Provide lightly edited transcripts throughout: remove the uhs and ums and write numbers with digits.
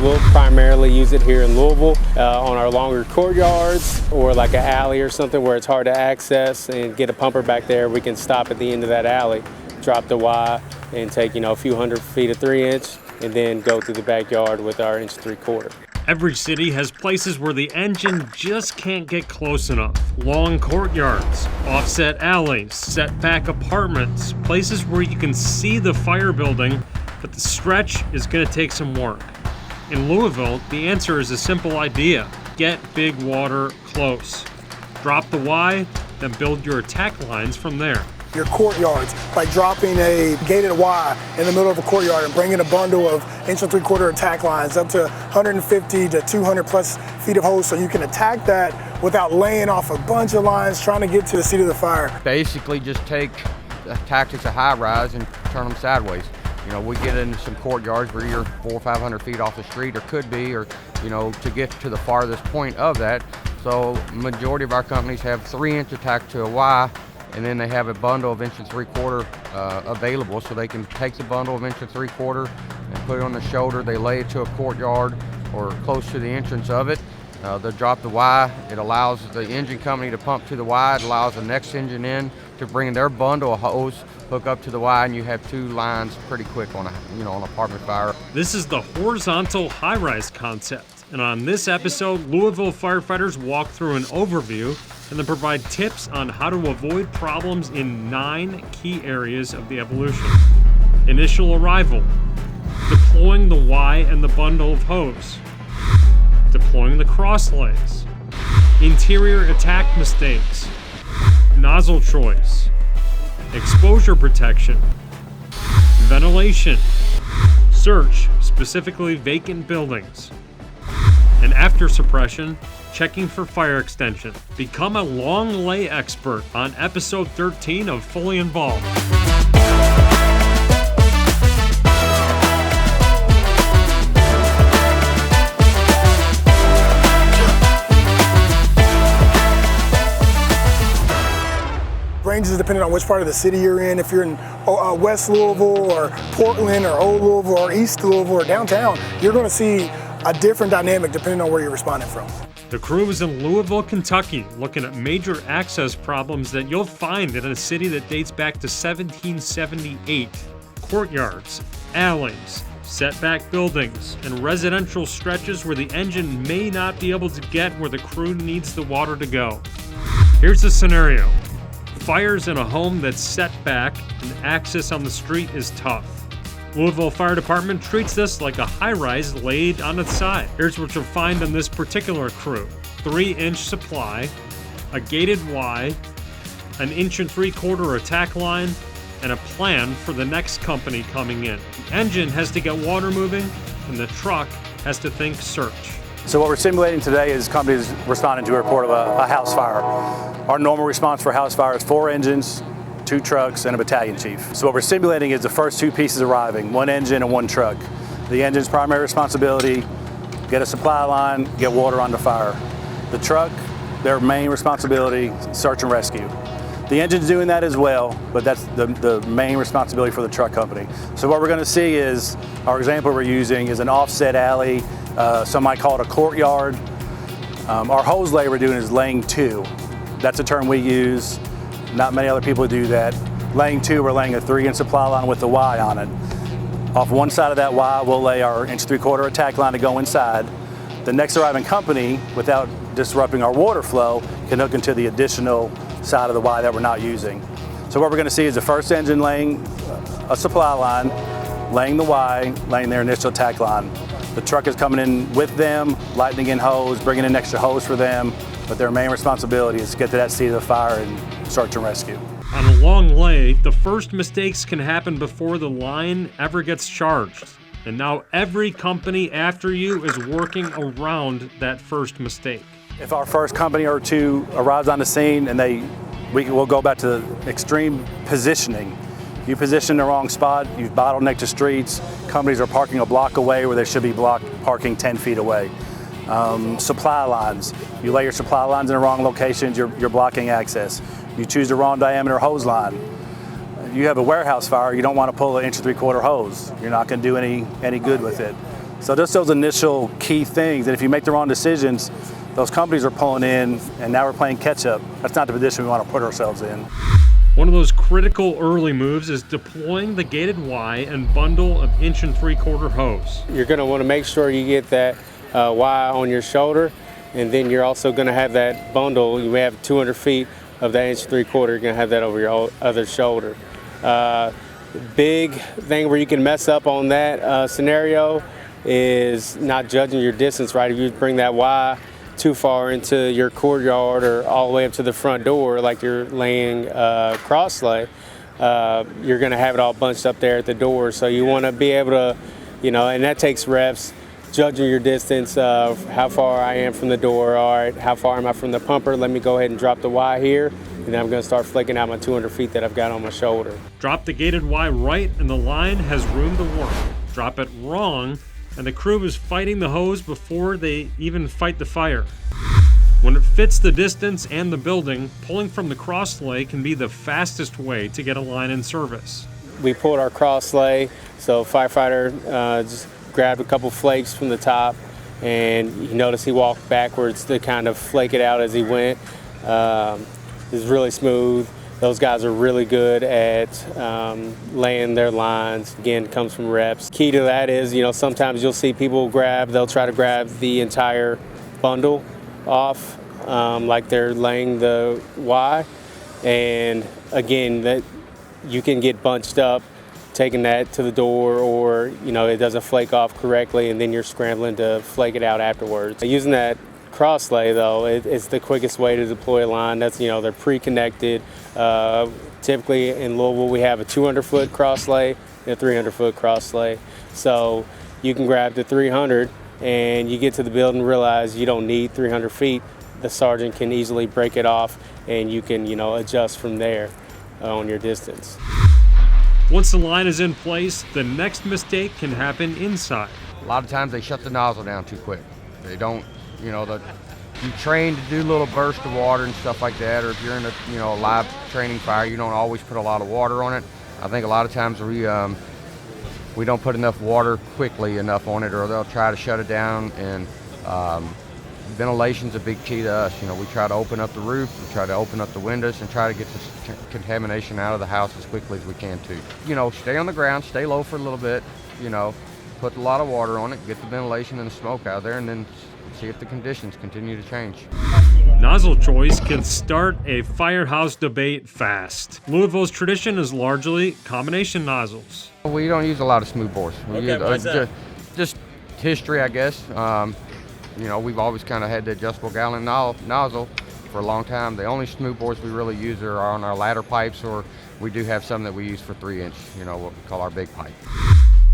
We'll primarily use it here in Louisville on our longer courtyards or like an alley or something where it's hard to access and get a pumper back there. We can stop at the end of that alley, drop the Y and take, a few hundred feet of 3-inch and then go through the backyard with our 1.75-inch. Every city has places where the engine just can't get close enough. Long courtyards, offset alleys, setback apartments, places where you can see the fire building, but the stretch is going to take some work. In Louisville, the answer is a simple idea. Get big water close. Drop the Y, then build your attack lines from there. Your courtyards, like dropping a gated Y in the middle of a courtyard and bringing a bundle of 1.75-inch attack lines up to 150 to 200 plus feet of hose so you can attack that without laying off a bunch of lines trying to get to the seat of the fire. Basically just take the tactics of high rise and turn them sideways. We get into some courtyards where you're 400 or 500 feet off the street, or could be, or to get to the farthest point of that. So majority of our companies have 3-inch attack to a Y, and then they have a bundle of 1.75-inch available, so they can take the bundle of 1.75-inch and put it on the shoulder. They lay it to a courtyard or close to the entrance of it. They'll drop the Y. It allows the engine company to pump to the Y. It allows the next engine in to bring their bundle of hose, hook up to the Y, and you have 2 lines pretty quick on an apartment fire. This is the horizontal high-rise concept, and on this episode, Louisville firefighters walk through an overview and then provide tips on how to avoid problems in 9 key areas of the evolution. Initial arrival, deploying the Y and the bundle of hose, deploying the Crosslays, interior attack mistakes, nozzle choice, exposure protection, ventilation, search, specifically vacant buildings, and after suppression, checking for fire extension. Become a long lay expert on episode 13 of Fully Involved. Ranges depending on which part of the city you're in. If you're in West Louisville or Portland or Old Louisville or East Louisville or downtown, you're going to see a different dynamic depending on where you're responding from. The crew is in Louisville, Kentucky, looking at major access problems that you'll find in a city that dates back to 1778. Courtyards, alleys, setback buildings, and residential stretches where the engine may not be able to get where the crew needs the water to go. Here's the scenario. Fires in a home that's set back and access on the street is tough. Louisville Fire Department treats this like a high-rise laid on its side. Here's what you'll find on this particular crew. 3-inch supply, a gated Y, an 1.75-inch attack line, and a plan for the next company coming in. The engine has to get water moving, and the truck has to think search. So what we're simulating today is companies responding to a report of a house fire. Our normal response for a house fire is 4 engines, 2 trucks, and a battalion chief. So what we're simulating is the first 2 pieces arriving, 1 engine and 1 truck. The engine's primary responsibility, get a supply line, get water on the fire. The truck, their main responsibility, search and rescue. The engine's doing that as well, but that's the main responsibility for the truck company. So what we're gonna see is, our example we're using is an offset alley, some might call it a courtyard. Our hose lay we're doing is laying 2. That's a term we use. Not many other people do that. Laying 2, we're laying a 3-inch supply line with the Y on it. Off one side of that Y, we'll lay our 1.75-inch attack line to go inside. The next arriving company, without disrupting our water flow, can hook into the additional side of the Y that we're not using. So what we're gonna see is the first engine laying a supply line, laying the Y, laying their initial attack line. The truck is coming in with them, lightning in hose, bringing in extra hose for them, but their main responsibility is to get to that seat of the fire and search and rescue. On a long lay, the first mistakes can happen before the line ever gets charged. And now every company after you is working around that first mistake. If our first company or 2 arrives on the scene and we'll go back to the extreme positioning. You position the wrong spot, you bottleneck the streets, companies are parking a block away where they should be parking 10 feet away. Supply lines, you lay your supply lines in the wrong locations, you're blocking access. You choose the wrong diameter hose line. You have a warehouse fire, you don't want to pull an 1.75-inch hose. You're not going to do any good with it. So just those initial key things, and if you make the wrong decisions, those companies are pulling in, and now we're playing catch up. That's not the position we want to put ourselves in. One of those critical early moves is deploying the gated Y and bundle of 1 3/4 hose. You're going to want to make sure you get that Y on your shoulder, and then you're also going to have that bundle. You may have 200 feet of that 1 3/4. You're going to have that over your other shoulder. Big thing where you can mess up on that scenario is not judging your distance right. If you bring that Y too far into your courtyard or all the way up to the front door, like you're laying Crosslay, you're going to have it all bunched up there at the door. So you want to be able to, and that takes reps, judging your distance of how far I am from the door. All right, how far am I from the pumper? Let me go ahead and drop the Y here, and then I'm going to start flicking out my 200 feet that I've got on my shoulder. Drop the gated Y right, and the line has room to work. Drop it wrong, and the crew is fighting the hose before they even fight the fire. When it fits the distance and the building, pulling from the Crosslay can be the fastest way to get a line in service. We pulled our Crosslay, so Firefighter just grabbed a couple flakes from the top, and you notice he walked backwards to kind of flake it out as he went. It's really smooth. Those guys are really good at laying their lines. Again, it comes from reps. Key to that is, sometimes you'll see people they'll try to grab the entire bundle off, like they're laying the Y. And again, that you can get bunched up taking that to the door, or it doesn't flake off correctly, and then you're scrambling to flake it out afterwards. Using that Crosslay, though, it's the quickest way to deploy a line. That's, they're pre-connected. Typically in Louisville, we have a 200-foot Crosslay and a 300-foot Crosslay. So you can grab the 300, and you get to the building and realize you don't need 300 feet. The sergeant can easily break it off, and you can, adjust from there on your distance. Once the line is in place, the next mistake can happen inside. A lot of times they shut the nozzle down too quick. They don't, you train to do little bursts of water and stuff like that, or if you're in a live training fire, you don't always put a lot of water on it. I think a lot of times we don't put enough water quickly enough on it, or they'll try to shut it down. And ventilation's a big key to us. We try to open up the roof, we try to open up the windows, and try to get this contamination out of the house as quickly as we can too. Stay on the ground, stay low for a little bit, put a lot of water on it, get the ventilation and the smoke out of there, and then see if the conditions continue to change. Nozzle choice can start a firehouse debate fast. Louisville's tradition is largely combination nozzles. We don't use a lot of smooth bores. We use, just history, I guess. We've always kind of had the adjustable gallon nozzle for a long time. The only smooth bores we really use are on our ladder pipes, or we do have some that we use for 3-inch, what we call our big pipe.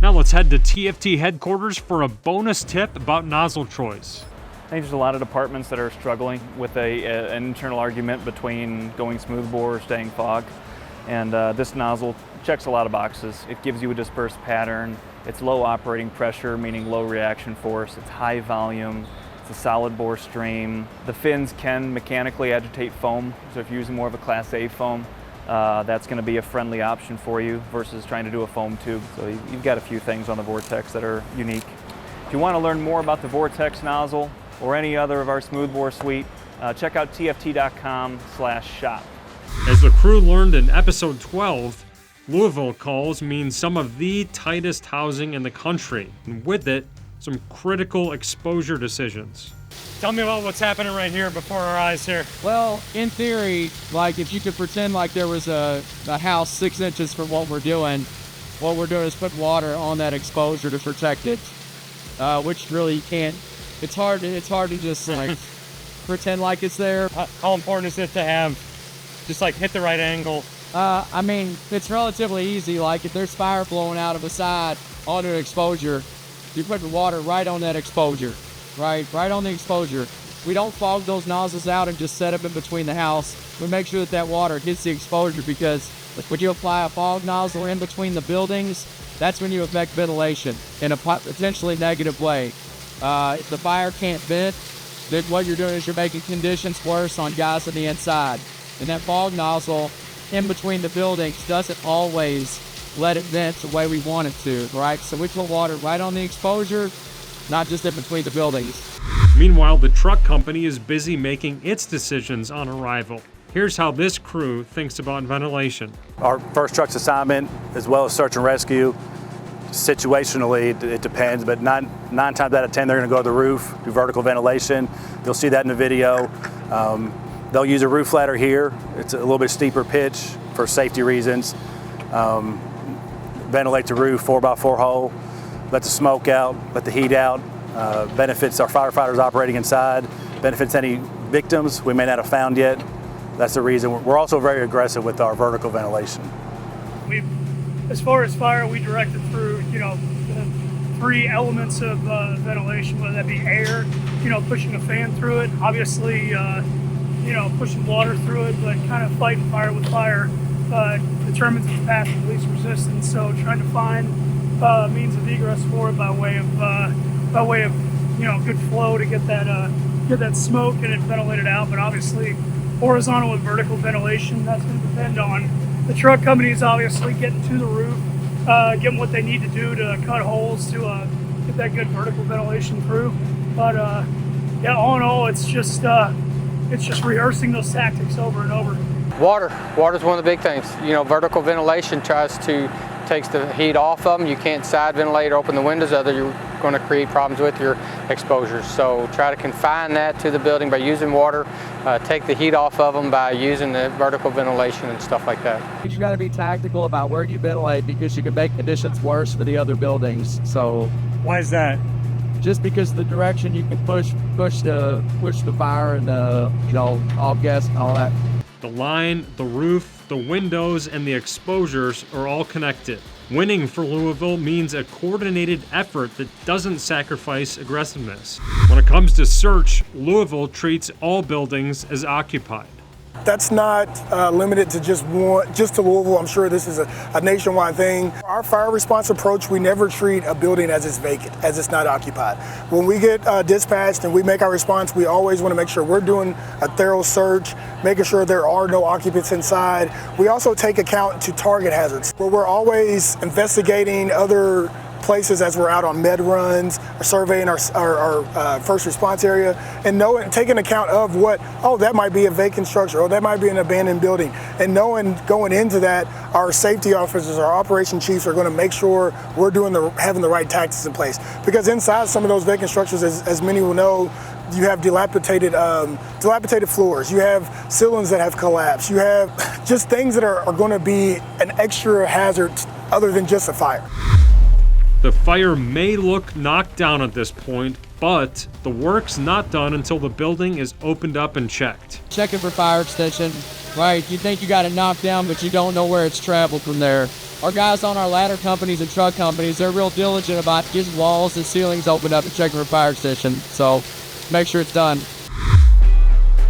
Now let's head to TFT headquarters for a bonus tip about nozzle choice. I think there's a lot of departments that are struggling with an internal argument between going smooth bore or staying fog. And this nozzle checks a lot of boxes. It gives you a dispersed pattern. It's low operating pressure, meaning low reaction force. It's high volume. It's a solid bore stream. The fins can mechanically agitate foam. So if you're using more of a Class A foam, that's going to be a friendly option for you versus trying to do a foam tube. So you've got a few things on the Vortex that are unique. If you want to learn more about the Vortex nozzle or any other of our smoothbore suite, check out tft.com/shop. As the crew learned in episode 12, Louisville calls mean some of the tightest housing in the country, and with it, some critical exposure decisions. Tell me about what's happening right here before our eyes here. Well, in theory, like if you could pretend like there was a house 6 inches from what we're doing is put water on that exposure to protect it, which really you can't. It's hard to just like pretend like it's there. How important is it to have just like hit the right angle? I mean, it's relatively easy. Like if there's fire blowing out of a side onto an exposure, you put the water right on that exposure, right on the exposure. We don't fog those nozzles out and just set them in between the house. We make sure that water hits the exposure, because when you apply a fog nozzle in between the buildings, that's when you affect ventilation in a potentially negative way. If the fire can't vent, then what you're doing is you're making conditions worse on guys on the inside. And that fog nozzle in between the buildings doesn't always let it vent the way we want it to, right? So we put water right on the exposure, not just in between the buildings. Meanwhile, the truck company is busy making its decisions on arrival. Here's how this crew thinks about ventilation. Our first truck's assignment, as well as search and rescue, situationally, it depends, but nine times out of 10, they're gonna go to the roof, do vertical ventilation. You'll see that in the video. They'll use a roof ladder here. It's a little bit steeper pitch for safety reasons. Ventilate the roof, 4x4 hole, let the smoke out, let the heat out. Benefits our firefighters operating inside, benefits any victims we may not have found yet. That's the reason. We're also very aggressive with our vertical ventilation. As far as fire, we direct it through, the 3 elements of ventilation, whether that be air, pushing a fan through it, obviously, pushing water through it, but kind of fighting fire with fire determines the path of least resistance. So trying to find means of egress for it by way of good flow to get that smoke and it ventilated out. But obviously, horizontal and vertical ventilation, that's going to depend on the truck companies obviously getting to the roof, getting what they need to do to cut holes to get that good vertical ventilation through. But yeah, all in all, it's just rehearsing those tactics over and over. Water's one of the big things. Vertical ventilation takes the heat off of them. You can't side ventilate or open the windows, other you're going to create problems with your exposures. So try to confine that to the building by using water, take the heat off of them by using the vertical ventilation and stuff like that. You got to be tactical about where you ventilate because you can make conditions worse for the other buildings. So Why is that? just because of the direction you can push the fire and all gas and all that. The line, the roof, the windows, and the exposures are all connected. Winning for Louisville means a coordinated effort that doesn't sacrifice aggressiveness. When it comes to search, Louisville treats all buildings as occupied. That's not limited to just to Louisville. I'm sure this is a nationwide thing. Our fire response approach, we never treat a building as it's vacant, as it's not occupied. When we get dispatched and we make our response, we always want to make sure we're doing a thorough search, making sure there are no occupants inside. We also take account to target hazards, where we're always investigating other places as we're out on med runs, or surveying our first response area, and taking account of that might be a vacant structure, or that might be an abandoned building. And knowing going into that, our safety officers, our operation chiefs are going to make sure we're having the right tactics in place. Because inside some of those vacant structures, as many will know, you have dilapidated floors, you have ceilings that have collapsed, you have just things that are going to be an extra hazard other than just a fire. The fire may look knocked down at this point, but the work's not done until the building is opened up and checked. Checking for fire extension, right? You think you got it knocked down, but you don't know where it's traveled from there. Our guys on our ladder companies and truck companies, they're real diligent about getting walls and ceilings opened up and checking for fire extension. So make sure it's done.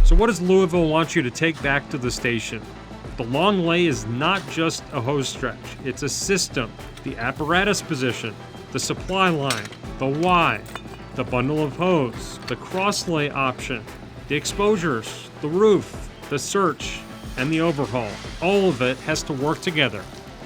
So what does Louisville want you to take back to the station? The long lay is not just a hose stretch, it's a system. The apparatus position, the supply line, the why, the bundle of hose, the crosslay option, the exposures, the roof, the search, and the overhaul. All of it has to work together.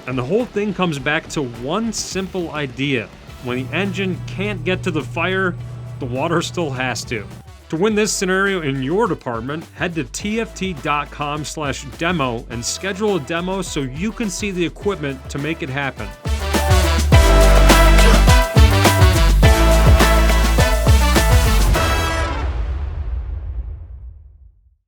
And the whole thing comes back to one simple idea. When the engine can't get to the fire, the water still has to. To win this scenario in your department, head to tft.com/demo and schedule a demo so you can see the equipment to make it happen.